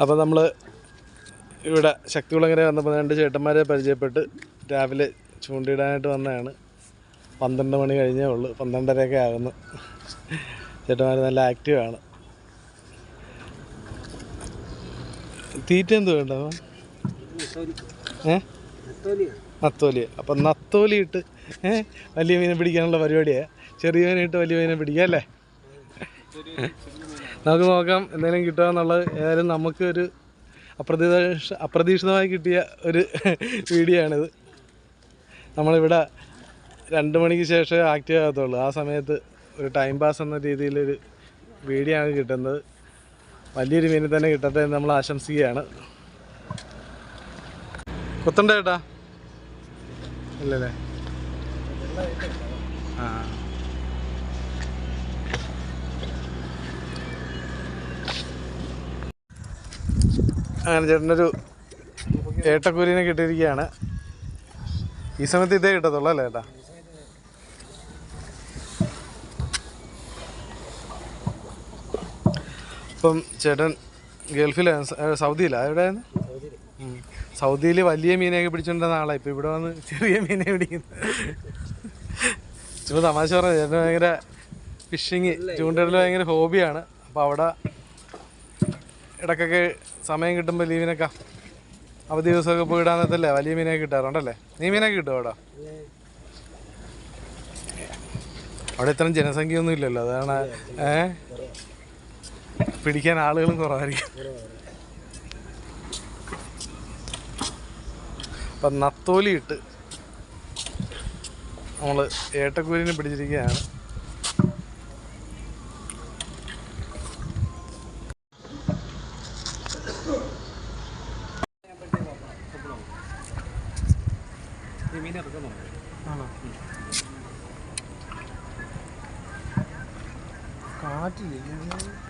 അപ്പോൾ നമ്മൾ ഇവിടെ ശക്തികുളങ്ങര വന്നപ്പോൾ 2 ചേട്ടന്മാരെ പരിചയപ്പെട്ട് രാവിലെ ചൂണ്ടയിടാനായിട്ട് വന്നതാണ്. 12 മണി കഴിഞ്ഞേ ഉള്ളൂ, 12:30 ആകുന്നു. ചേട്ടന്മാർ നല്ല ആക്റ്റീവാണ്. തീറ്റ എന്ത് വേണ്ട നത്തോലി. അപ്പം നത്തോലി ഇട്ട് വലിയ മീനെ പിടിക്കാനുള്ള പരിപാടിയാണ്. ചെറിയ മീനിട്ട് വലിയ മീനെ പിടിക്കാം അല്ലേ? നമുക്ക് നോക്കാം എന്തെങ്കിലും കിട്ടുകയെന്നുള്ളത്. ഏതായാലും നമുക്കൊരു അപ്രതീക്ഷിതമായി കിട്ടിയ ഒരു വീഡിയോ ആണിത്. നമ്മളിവിടെ 2 മണിക്ക് ശേഷമേ ആക്റ്റീവ് ആകത്തുള്ളൂ. ആ സമയത്ത് ഒരു ടൈം പാസ് എന്ന രീതിയിലൊരു വീഡിയോ ആണ് കിട്ടുന്നത്. വലിയൊരു മീനെ തന്നെ കിട്ടട്ടെ എന്ന് നമ്മൾ ആശംസിക്കുകയാണ്. കുത്തണ്ട ചേട്ടാ? ഇല്ലല്ലേ? ആ, അങ്ങനെ ചേട്ടനൊരു ഏട്ടക്കുരുവിനെ കിട്ടിയിരിക്കുകയാണ്. ഈ സമയത്ത് ഇതേ കിട്ടത്തുള്ളൂ അല്ലേ ചേട്ടാ? ഇപ്പം ചേട്ടൻ ഗൾഫിലാണ്, സൗദിയിലാണ്. എവിടെയാണ്? സൗദിയിൽ വലിയ മീനെയൊക്കെ പിടിച്ചുകൊണ്ടിരുന്ന ആളാണ്. ഇപ്പം ഇവിടെ വന്ന് ചെറിയ മീനെ പിടിക്കുന്നത്. ചുമ്മാ തമാശ പറഞ്ഞ ചേട്ടന് ഭയങ്കര ഫിഷിങ്, ചൂണ്ടയിടൽ ഭയങ്കര ഹോബിയാണ്. അപ്പോൾ അവിടെ ഇടയ്ക്കൊക്കെ സമയം കിട്ടുമ്പോൾ ലീവിനൊക്കെ അവധി ദിവസമൊക്കെ പോയി ഇടാന്നത്തല്ലേ വലിയ മീനൊക്കെ കിട്ടാറുണ്ടല്ലേ? നീ മീനൊക്കെ കിട്ടുമോ അവിടെ? അവിടെ ഇത്രയും ജനസംഖ്യയൊന്നും ഇല്ലല്ലോ, അതാണ് പിടിക്കാൻ ആളുകളും കുറവായിരിക്കും. അപ്പം നത്തോലി ഇട്ട് നമ്മൾ ഏട്ടക്കുരുവിനെ പിടിച്ചിരിക്കുകയാണ്. കാറ്റില്ല.